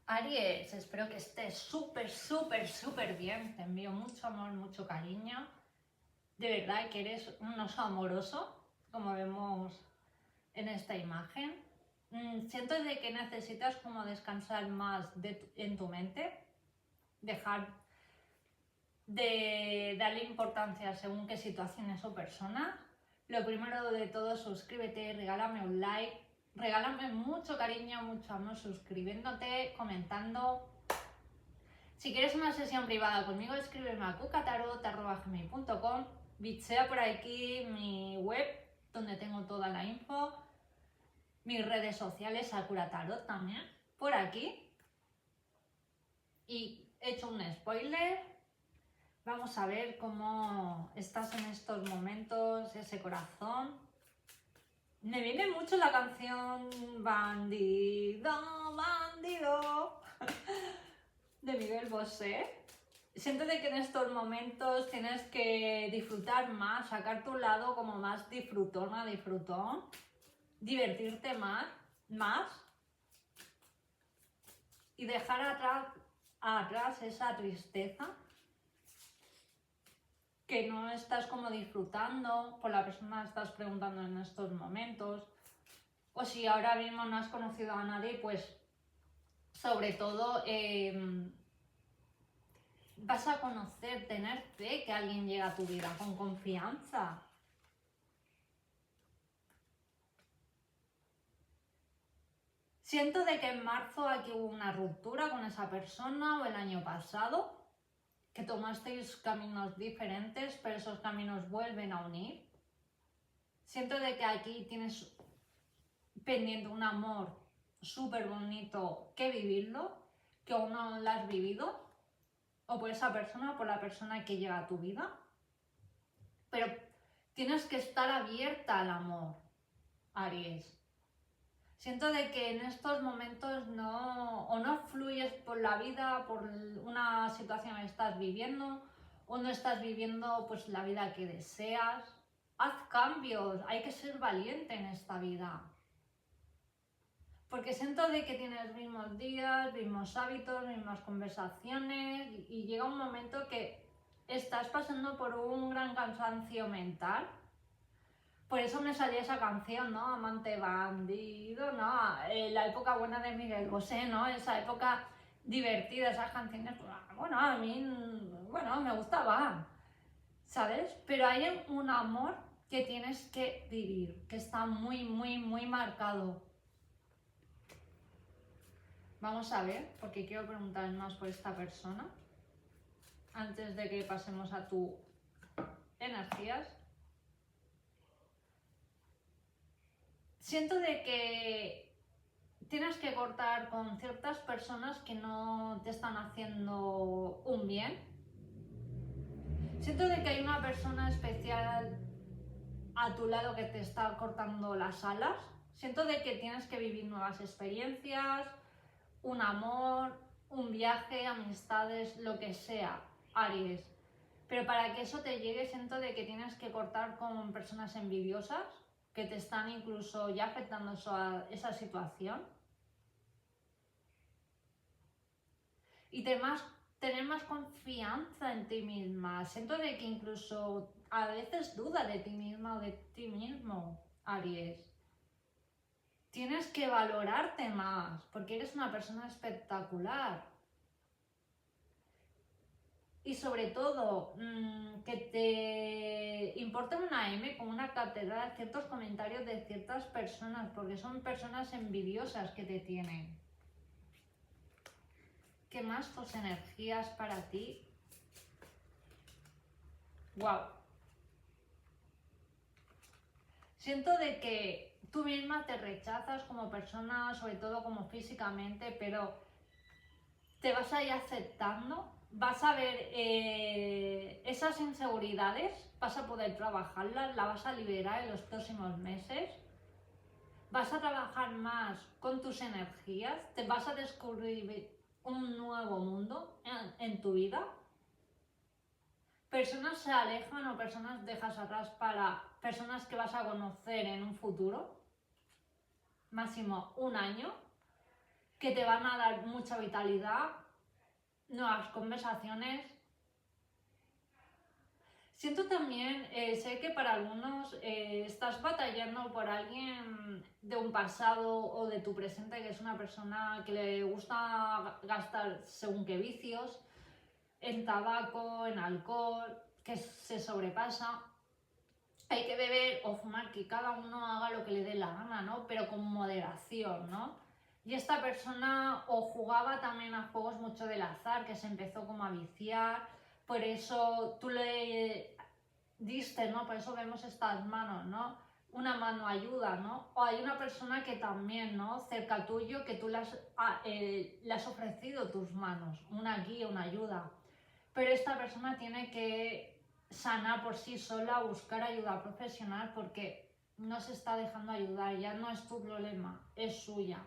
Aries, espero que estés súper bien. Te envío mucho amor, mucho cariño. De verdad que eres un oso amoroso, como vemos en esta imagen. Siento de que necesitas como descansar más en tu mente, dejar de darle importancia según qué situaciones o personas. Lo primero de todo, suscríbete, regálame un like, regálame mucho cariño, mucho amor suscribiéndote, comentando. Si quieres una sesión privada conmigo, escríbeme a cucatarot@gmail.com. Bichea por aquí mi web, donde tengo toda la info. Mis redes sociales, Sakura Tarot también, por aquí. Y he hecho un spoiler. Vamos a ver cómo estás en estos momentos, ese corazón. Me viene mucho la canción Bandido, Bandido de Miguel Bosé. Siento de que en estos momentos tienes que disfrutar más, sacar tu lado como más disfrutona, disfrutón, divertirte más y dejar atrás esa tristeza que no estás como disfrutando, por la persona que estás preguntando en estos momentos, o si ahora mismo no has conocido a nadie, pues sobre todo vas a conocer, tener fe que alguien llega a tu vida con confianza. Siento de que en marzo aquí hubo una ruptura con esa persona o el año pasado, que tomasteis caminos diferentes, pero esos caminos vuelven a unir. Siento de que aquí tienes pendiente un amor súper bonito que vivirlo, que aún no lo has vivido, o por esa persona o por la persona que llega a tu vida. Pero tienes que estar abierta al amor, Aries. Siento de que en estos momentos no fluyes por la vida, por una situación que estás viviendo, o no estás viviendo pues la vida que deseas. Haz cambios, hay que ser valiente en esta vida. Porque siento de que tienes mismos días, mismos hábitos, mismas conversaciones y llega un momento que estás pasando por un gran cansancio mental. Por eso me salía esa canción, ¿no? Amante bandido, ¿no? La época buena de Miguel Bosé, ¿no? Esa época divertida, esas canciones, pues, bueno, a mí, bueno, me gustaban, ¿sabes? Pero hay un amor que tienes que vivir, que está muy marcado. Vamos a ver, porque quiero preguntar más por esta persona, antes de que pasemos a tus energías. Siento de que tienes que cortar con ciertas personas que no te están haciendo un bien. Siento de que hay una persona especial a tu lado que te está cortando las alas. Siento de que tienes que vivir nuevas experiencias, un amor, un viaje, amistades, lo que sea, Aries. Pero para que eso te llegue, siento de que tienes que cortar con personas envidiosas que te están incluso ya afectando esa situación. Y tener más confianza en ti misma. Siento de que incluso a veces duda de ti misma o de ti mismo, Aries. Tienes que valorarte más porque eres una persona espectacular. Y sobre todo, que te importe una M con una catedral ciertos comentarios de ciertas personas, porque son personas envidiosas que te tienen. ¿Qué más tus energías para ti? ¡Wow! Siento de que tú misma te rechazas como persona, sobre todo como físicamente, pero te vas a ir aceptando. Vas a ver esas inseguridades, vas a poder trabajarlas, las vas a liberar en los próximos meses. Vas a trabajar más con tus energías, te vas a descubrir un nuevo mundo en tu vida. Personas se alejan o personas dejas atrás para personas que vas a conocer en un futuro, máximo un año. que te van a dar mucha vitalidad, nuevas conversaciones. Siento también, sé que para algunos estás batallando por alguien de un pasado o de tu presente que es una persona que le gusta gastar según qué vicios, en tabaco, en alcohol, que se sobrepasa. Hay que beber o fumar, que cada uno haga lo que le dé la gana, ¿no? Pero con moderación, ¿no? Y esta persona o jugaba también a juegos mucho del azar, que se empezó como a viciar, por eso tú le diste, ¿no? Por eso vemos estas manos, ¿no? Una mano ayuda, ¿no? O hay una persona que también, ¿no? Cerca tuyo, que tú le has ofrecido tus manos, una guía, una ayuda. Pero esta persona tiene que sanar por sí sola, buscar ayuda profesional, porque no se está dejando ayudar, ya no es tu problema, es suya.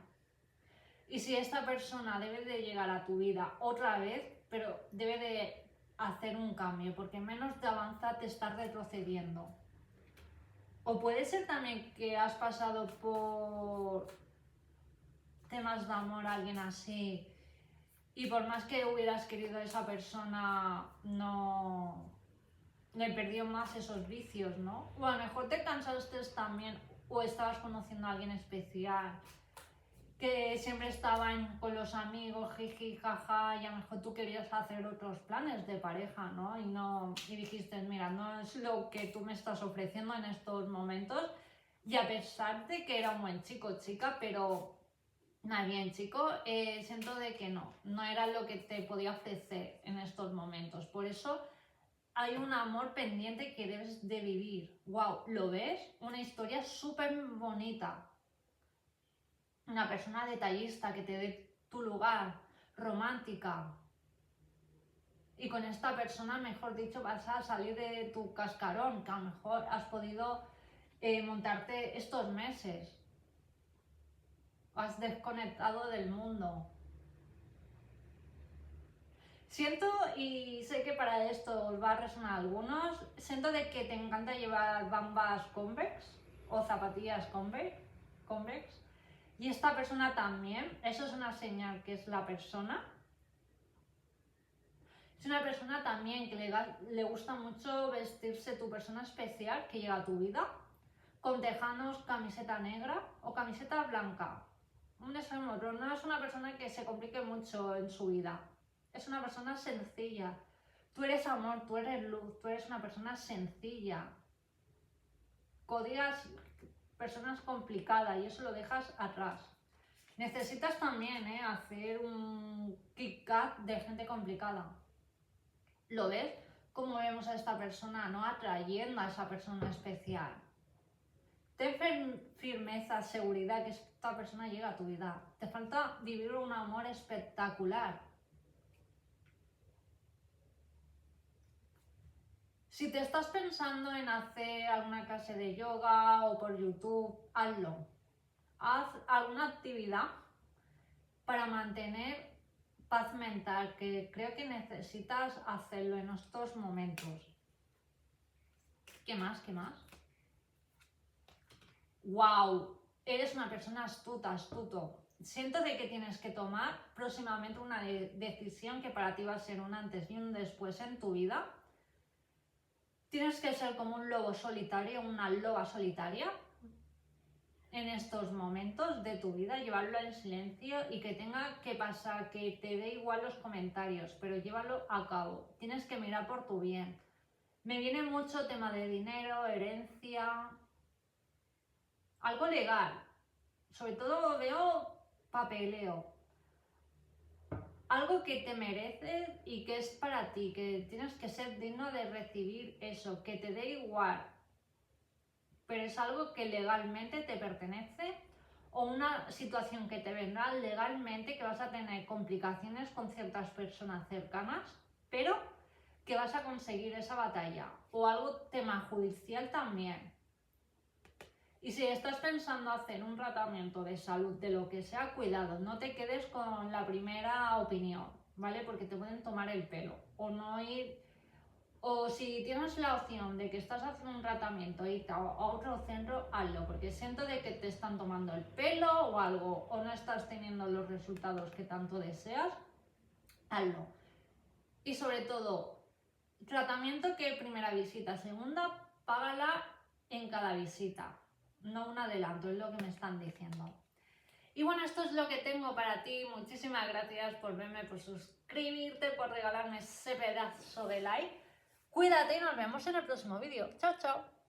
Y si esta persona debe de llegar a tu vida otra vez, pero debe de hacer un cambio, porque menos te avanza te estás retrocediendo. O puede ser también que has pasado por temas de amor a alguien así y por más que hubieras querido a esa persona, no le perdió más esos vicios, ¿no? O a lo mejor te cansaste también o estabas conociendo a alguien especial que siempre estaban con los amigos, jiji, jaja, y a lo mejor tú querías hacer otros planes de pareja, ¿no? Y dijiste, mira, no es lo que tú me estás ofreciendo en estos momentos, y a pesar de que era un buen chico o chica, pero nada, bien chico, siento de que no era lo que te podía ofrecer en estos momentos, por eso hay un amor pendiente que debes de vivir. Wow, ¿lo ves? Una historia súper bonita. Una persona detallista que te dé tu lugar, romántica. Y con esta persona, mejor dicho, vas a salir de tu cascarón, que a lo mejor has podido montarte estos meses. Has desconectado del mundo. Siento, y sé que para esto os va a resonar a algunos, siento de que te encanta llevar bambas Converse o zapatillas Converse, y esta persona también. Eso es una señal que es la persona. Es una persona también que le gusta mucho vestirse, tu persona especial que llega a tu vida, con tejanos, camiseta negra o camiseta blanca. Un extremo otro. No es una persona que se complique mucho en su vida. Es una persona sencilla. Tú eres amor, tú eres luz, tú eres una persona sencilla. Odias personas complicadas y eso lo dejas atrás. Necesitas también hacer un kick-cut de gente complicada. ¿Lo ves? Como vemos a esta persona, ¿no? Atrayendo a esa persona especial. Ten firmeza, seguridad que esta persona llega a tu vida. Te falta vivir un amor espectacular. Si te estás pensando en hacer alguna clase de yoga o por YouTube, hazlo. Haz alguna actividad para mantener paz mental, que creo que necesitas hacerlo en estos momentos. ¿Qué más? ¿Qué más? ¡Wow! Eres una persona astuta, astuto. Siento de que tienes que tomar próximamente una decisión que para ti va a ser un antes y un después en tu vida. Tienes que ser como un lobo solitario, una loba solitaria en estos momentos de tu vida, llevarlo en silencio y que tenga que pasar, que te dé igual los comentarios, pero llévalo a cabo. Tienes que mirar por tu bien. Me viene mucho tema de dinero, herencia, algo legal. Sobre todo veo papeleo. Algo que te mereces y que es para ti, que tienes que ser digno de recibir eso, que te dé igual, pero es algo que legalmente te pertenece, o una situación que te vendrá legalmente, que vas a tener complicaciones con ciertas personas cercanas, pero que vas a conseguir esa batalla, o algo tema judicial también. Y si estás pensando hacer un tratamiento de salud, de lo que sea, cuidado, no te quedes con la primera opinión, ¿vale? Porque te pueden tomar el pelo, o no ir O si tienes la opción de que estás haciendo un tratamiento y irte a otro centro, hazlo, porque siento de que te están tomando el pelo o algo, o no estás teniendo los resultados que tanto deseas, hazlo. Y sobre todo, tratamiento que primera visita, segunda, págala en cada visita, no un adelanto, es lo que me están diciendo. Y bueno, esto es lo que tengo para ti. Muchísimas gracias por verme, por suscribirte, por regalarme ese pedazo de like. Cuídate y nos vemos en el próximo vídeo. Chao, chao.